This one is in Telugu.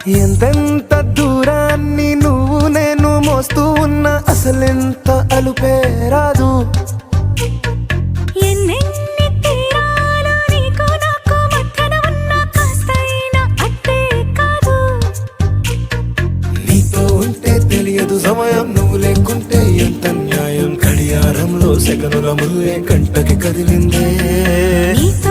ఎంతెంత దూరాన్ని నువ్వు నేను మోస్తూ ఉన్నా అసలెంత అలుపే రాదు. ఎన్నెన్ని తీరాలు నీకు నాకు మధ్యన ఉన్న కాస్తైనా అట్టే కాదు. నీతో ఉంటే తెలియదు సమయం, నువ్వు లేకుంటే ఎంత న్యాయం. గడియారంలో సెకనుల ముల్లే కంటకి కదిలిందే. నీతో